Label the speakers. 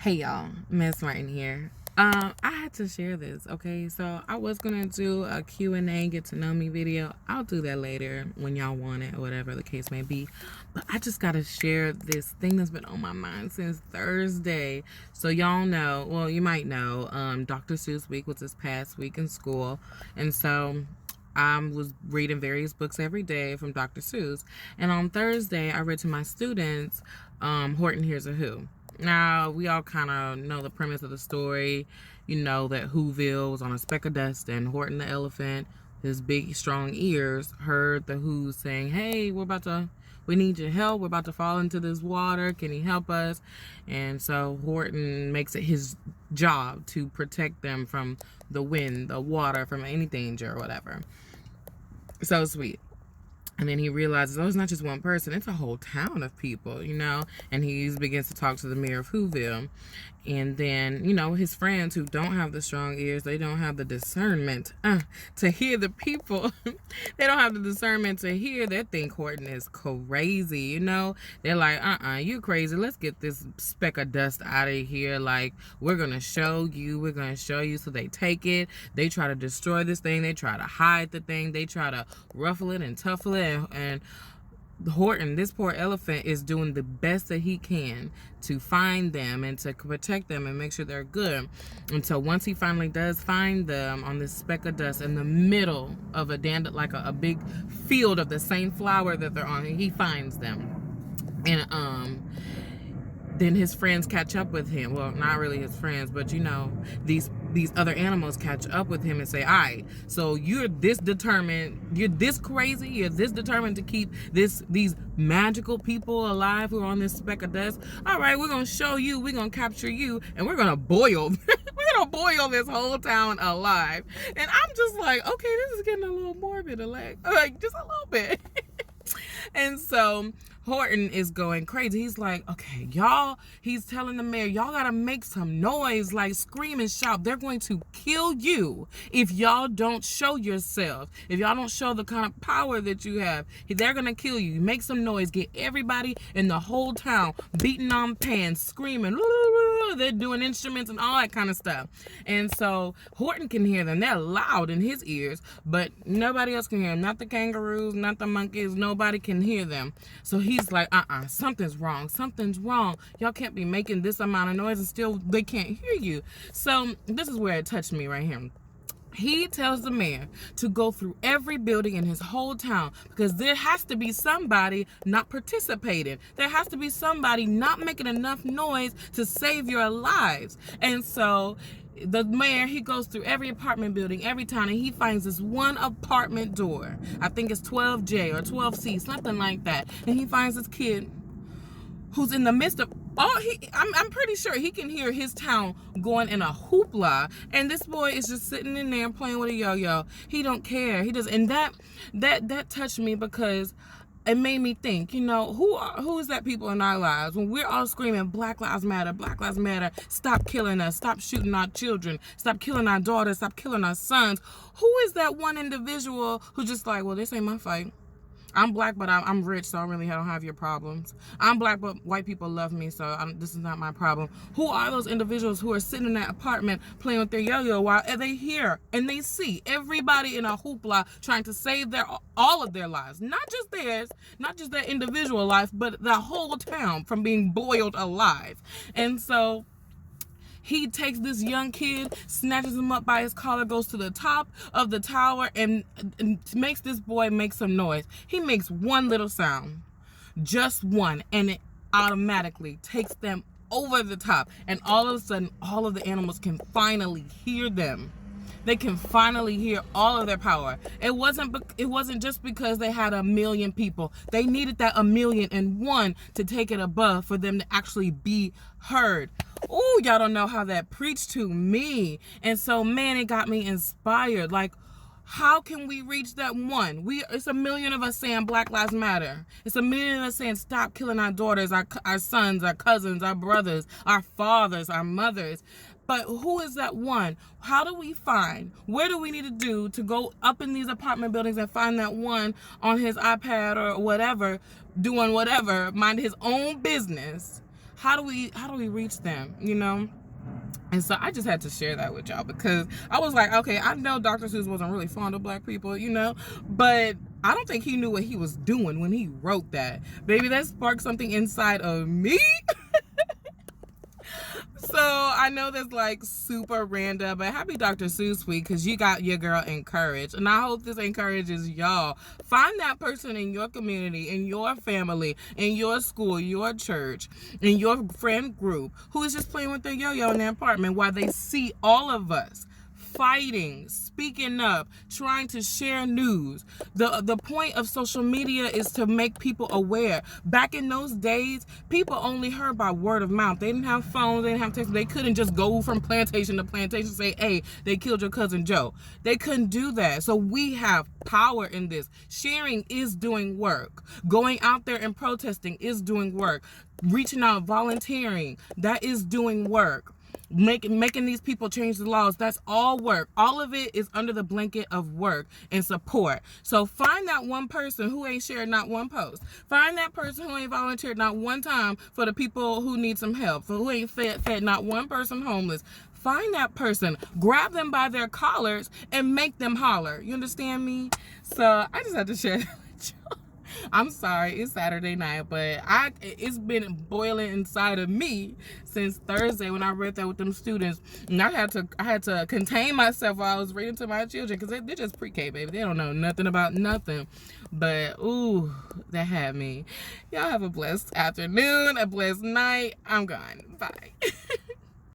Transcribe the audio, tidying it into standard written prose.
Speaker 1: Hey y'all, Miss Martin here. I had to share this, okay? So I was gonna do a Q&A, get to know me video. I'll do that later when y'all want it or whatever the case may be. But I just gotta share this thing that's been on my mind since Thursday. So y'all know, well, you might know, Dr. Seuss week was this past week in school. And so I was reading various books every day from Dr. Seuss. And on Thursday, I read to my students, Horton Hears a Who. Now, we all kind of know the premise of the story. You know that Whoville was on a speck of dust, and Horton the elephant, his big, strong ears, heard the Who saying, hey, we need your help. We're about to fall into this water. Can you help us? And so Horton makes it his job to protect them from the wind, the water, from any danger or whatever. So sweet. And then he realizes, oh, it's not just one person, it's a whole town of people, and he begins to talk to the mayor of Whoville. And then, his friends who don't have the strong ears, they don't have the discernment to hear the people. They don't have the discernment to hear. They think Horton is crazy, They're like, you crazy. Let's get this speck of dust out of here. Like, we're going to show you. So they take it. They try to destroy this thing. They try to hide the thing. They try to ruffle it and tuffle it. And Horton, this poor elephant, is doing the best that he can to find them and to protect them and make sure they're good. Until once he finally does find them on this speck of dust in the middle of a big field of the same flower that they're on, he finds them. And then his friends catch up with him. Well, not really his friends, but these other animals catch up with him and say, all right, so you're this determined, you're this crazy, you're this determined to keep these magical people alive who are on this speck of dust. All right, we're going to show you, we're going to capture you, and we're going to boil this whole town alive. And I'm just like, okay, this is getting a little morbid, like just a little bit. And so Horton is going crazy. He's like, okay, y'all, he's telling the mayor, y'all gotta make some noise, like scream and shout. They're going to kill you if y'all don't show yourself. If y'all don't show the kind of power that you have, they're gonna kill you. Make some noise. Get everybody in the whole town beating on pans, screaming. They're doing instruments and all that kind of stuff. And so Horton can hear them. They're loud in his ears, but nobody else can hear them. Not the kangaroos, not the monkeys. Nobody can hear them. So he's like, something's wrong. Something's wrong. Y'all can't be making this amount of noise and still they can't hear you. So this is where it touched me right here. He tells the mayor to go through every building in his whole town because there has to be somebody not participating. There has to be somebody not making enough noise to save your lives. And so the mayor, he goes through every apartment building, every town, and he finds this one apartment door. I think it's 12J or 12C, something like that. And he finds this kid who's in the midst of I'm pretty sure he can hear his town going in a hoopla, and this boy is just sitting in there playing with a yo-yo. He don't care. He does, and that touched me because it made me think, who is that people in our lives when we're all screaming Black Lives Matter, stop killing us, stop shooting our children, stop killing our daughters, stop killing our sons. Who is that one individual who's just like, well, this ain't my fight. I'm black, but I'm rich, so I really don't have your problems. I'm black, but white people love me, so this is not my problem. Who are those individuals who are sitting in that apartment playing with their yo-yo while they hear and they see everybody in a hoopla trying to save all of their lives? Not just theirs, not just their individual life, but the whole town from being boiled alive. And so he takes this young kid, snatches him up by his collar, goes to the top of the tower, and makes this boy make some noise. He makes one little sound, just one, and it automatically takes them over the top. And all of a sudden, all of the animals can finally hear them. They can finally hear all of their power. It wasn't just because they had 1 million people. They needed that 1,000,001 to take it above for them to actually be heard. Oh, y'all don't know how that preached to me. And so, man, it got me inspired. Like, how can we reach that one? It's 1 million of us saying Black Lives Matter. It's 1 million of us saying stop killing our daughters, our sons, our cousins, our brothers, our fathers, our mothers. But who is that one? How do we find? Where do we need to do to go up in these apartment buildings and find that one on his iPad or whatever, doing whatever, mind his own business? how do we reach them, you know? And so I just had to share that with y'all, because I was like, okay, I know Dr. Seuss wasn't really fond of black people, you know, but I don't think he knew what he was doing when he wrote that. Baby, that sparked something inside of me. So I know that's like super random, but happy Dr. Seuss week, because you got your girl encouraged. And I hope this encourages y'all. Find that person in your community, in your family, in your school, your church, in your friend group, who is just playing with their yo-yo in their apartment while they see all of us fighting, speaking up, trying to share news. The point of social media is to make people aware. Back in those days, people only heard by word of mouth. They didn't have phones, they didn't have text. They couldn't just go from plantation to plantation and say, hey, they killed your cousin Joe. They couldn't do that. So we have power in this. Sharing is doing work. Going out there and protesting is doing work. Reaching out, volunteering, that is doing work. Making these people change the laws, that's all work. All of it is under the blanket of work and support. So find that one person who ain't shared not one post. Find that person who ain't volunteered not one time for the people who need some help, for who ain't fed not one person homeless. Find that person, grab them by their collars, and make them holler. You understand me? So I just had to share that with y'all. I'm sorry, it's Saturday night, but it's been boiling inside of me since Thursday when I read that with them students, and I had to contain myself while I was reading to my children, because they're just pre-K, baby. They don't know nothing about nothing. But ooh, that had me. Y'all have a blessed afternoon, a blessed night. I'm gone. Bye.